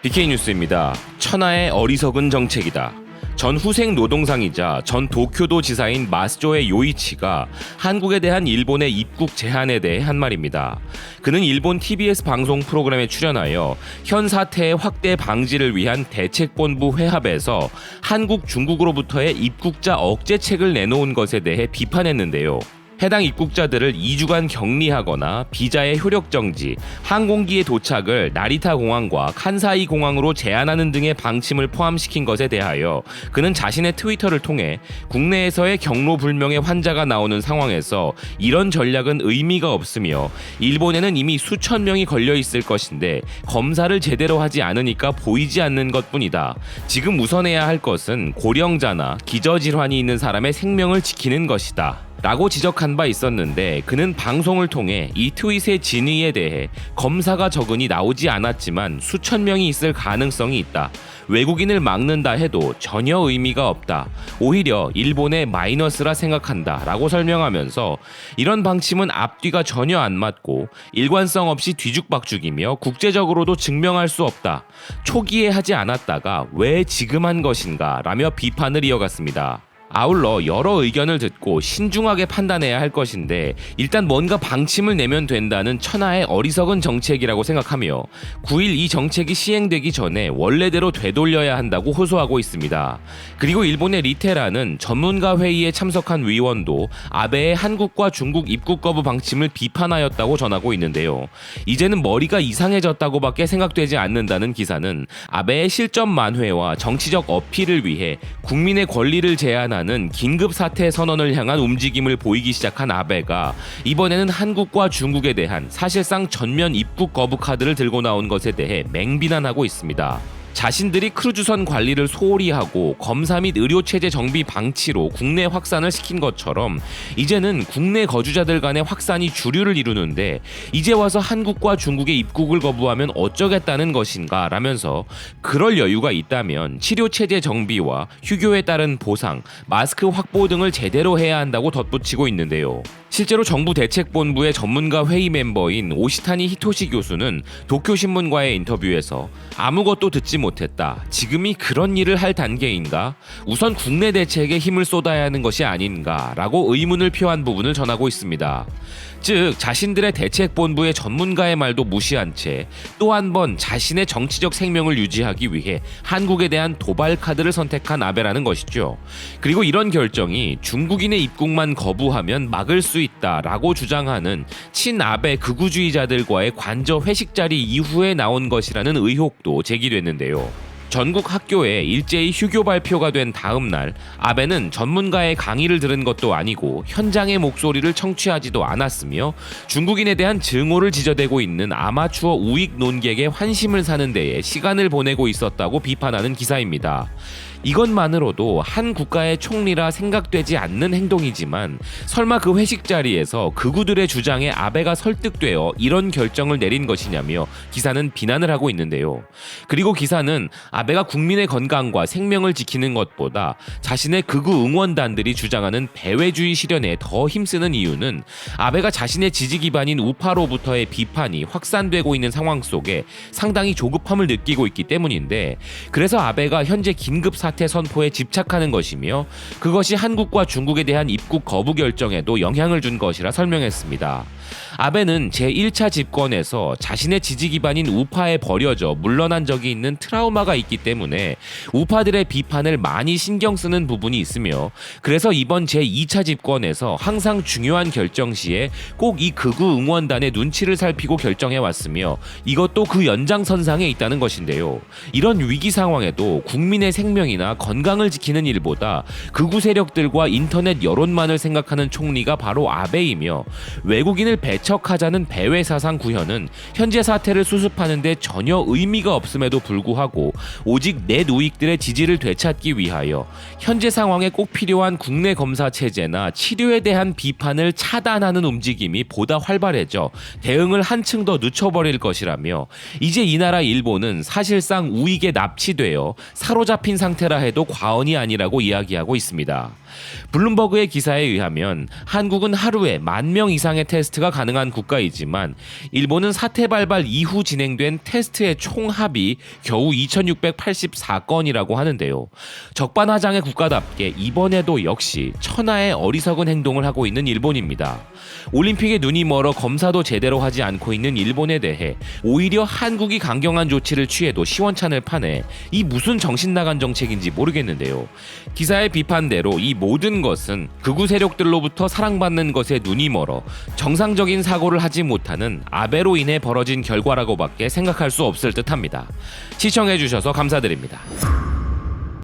BK 뉴스입니다. 천하의 어리석은 정책이다. 전 후생 노동상이자 전 도쿄도 지사인 마스조의 요이치가 한국에 대한 일본의 입국 제한에 대해 한 말입니다. 그는 일본 TBS 방송 프로그램에 출연하여 현 사태의 확대 방지를 위한 대책본부 회합에서 한국, 중국으로부터의 입국자 억제책을 내놓은 것에 대해 비판했는데요. 해당 입국자들을 2주간 격리하거나 비자의 효력 정지, 항공기의 도착을 나리타 공항과 칸사이 공항으로 제한하는 등의 방침을 포함시킨 것에 대하여 그는 자신의 트위터를 통해 국내에서의 경로 불명의 환자가 나오는 상황에서 이런 전략은 의미가 없으며 일본에는 이미 수천 명이 걸려 있을 것인데 검사를 제대로 하지 않으니까 보이지 않는 것뿐이다. 지금 우선해야 할 것은 고령자나 기저질환이 있는 사람의 생명을 지키는 것이다. 라고 지적한 바 있었는데 그는 방송을 통해 이 트윗의 진위에 대해 검사가 적은이 나오지 않았지만 수천 명이 있을 가능성이 있다. 외국인을 막는다 해도 전혀 의미가 없다. 오히려 일본의 마이너스라 생각한다. 라고 설명하면서 이런 방침은 앞뒤가 전혀 안 맞고 일관성 없이 뒤죽박죽이며 국제적으로도 증명할 수 없다. 초기에 하지 않았다가 왜 지금 한 것인가? 라며 비판을 이어갔습니다. 아울러 여러 의견을 듣고 신중하게 판단해야 할 것인데 일단 뭔가 방침을 내면 된다는 천하의 어리석은 정책이라고 생각하며 9일 이 정책이 시행되기 전에 원래대로 되돌려야 한다고 호소하고 있습니다. 그리고 일본의 리테라는 전문가 회의에 참석한 위원도 아베의 한국과 중국 입국 거부 방침을 비판하였다고 전하고 있는데요. 이제는 머리가 이상해졌다고밖에 생각되지 않는다는 기사는 아베의 실전 만회와 정치적 어필을 위해 국민의 권리를 제한하는 긴급 사태 선언을 향한 움직임을 보이기 시작한 아베가 이번에는 한국과 중국에 대한 사실상 전면 입국 거부 카드를 들고 나온 것에 대해 맹비난하고 있습니다. 자신들이 크루즈선 관리를 소홀히 하고 검사 및 의료체제 정비 방치로 국내 확산을 시킨 것처럼 이제는 국내 거주자들 간의 확산이 주류를 이루는데 이제 와서 한국과 중국의 입국을 거부하면 어쩌겠다는 것인가 라면서 그럴 여유가 있다면 치료체제 정비와 휴교에 따른 보상, 마스크 확보 등을 제대로 해야 한다고 덧붙이고 있는데요. 실제로 정부 대책본부의 전문가 회의 멤버인 오시타니 히토시 교수는 도쿄신문과의 인터뷰에서 아무것도 듣지 못했다. 지금이 그런 일을 할 단계인가? 우선 국내 대책에 힘을 쏟아야 하는 것이 아닌가? 라고 의문을 표한 부분을 전하고 있습니다. 즉 자신들의 대책본부의 전문가의 말도 무시한 채 또 한 번 자신의 정치적 생명을 유지하기 위해 한국에 대한 도발 카드를 선택한 아베라는 것이죠. 그리고 이런 결정이 중국인의 입국만 거부하면 막을 수 있다라고 주장하는 친아베 극우주의자들과의 관저 회식 자리 이후에 나온 것이라는 의혹도 제기됐는데요. 전국 학교에 일제히 휴교 발표가 된 다음 날 아베는 전문가의 강의를 들은 것도 아니고 현장의 목소리를 청취하지도 않았으며 중국인에 대한 증오를 지저대고 있는 아마추어 우익 논객의 환심을 사는 데에 시간을 보내고 있었다고 비판하는 기사입니다. 이것만으로도 한 국가의 총리라 생각되지 않는 행동이지만 설마 그 회식 자리에서 극우들의 주장에 아베가 설득되어 이런 결정을 내린 것이냐며 기사는 비난을 하고 있는데요. 그리고 기사는 아베가 국민의 건강과 생명을 지키는 것보다 자신의 극우 응원단들이 주장하는 배회주의 실현에 더 힘쓰는 이유는 아베가 자신의 지지 기반인 우파로부터의 비판이 확산되고 있는 상황 속에 상당히 조급함을 느끼고 있기 때문인데 그래서 아베가 현재 긴급 사태 선포에 집착하는 것이며 그것이 한국과 중국에 대한 입국 거부 결정에도 영향을 준 것이라 설명했습니다. 아베는 제1차 집권에서 자신의 지지 기반인 우파에 버려져 물러난 적이 있는 트라우마가 있기 때문에 우파들의 비판을 많이 신경 쓰는 부분이 있으며 그래서 이번 제2차 집권에서 항상 중요한 결정 시에 꼭 이 극우 응원단의 눈치를 살피고 결정해왔으며 이것도 그 연장선상에 있다는 것인데요. 이런 위기 상황에도 국민의 생명이나 건강을 지키는 일보다 극우 세력들과 인터넷 여론만을 생각하는 총리가 바로 아베이며 외국인을 배척하자는 배회 사상 구현은 현재 사태를 수습하는 데 전혀 의미가 없음에도 불구하고 오직 내 우익들의 지지를 되찾기 위하여 현재 상황에 꼭 필요한 국내 검사 체제나 치료에 대한 비판을 차단하는 움직임이 보다 활발해져 대응을 한층 더 늦춰버릴 것이라며 이제 이 나라 일본은 사실상 우익에 납치되어 사로잡힌 상태라 해도 과언이 아니라고 이야기하고 있습니다. 블룸버그의 기사에 의하면 한국은 하루에 10,000명 이상의 테스트가 가능한 가능한 국가이지만 일본은 사태 발발 이후 진행된 테스트의 총합이 겨우 2684건이라고 하는데요. 적반하장의 국가답게 이번에도 역시 천하의 어리석은 행동을 하고 있는 일본입니다. 올림픽에 눈이 멀어 검사도 제대로 하지 않고 있는 일본에 대해 오히려 한국이 강경한 조치를 취해도 시원찮을 판에 이 무슨 정신 나간 정책인지 모르겠는데요. 기사의 비판대로 이 모든 것은 극우 세력들로부터 사랑받는 것에 눈이 멀어 정상적인 사고를 하지 못하는 아베로 인해 벌어진 결과라고밖에 생각할 수 없을 듯합니다. 시청해주셔서 감사드립니다.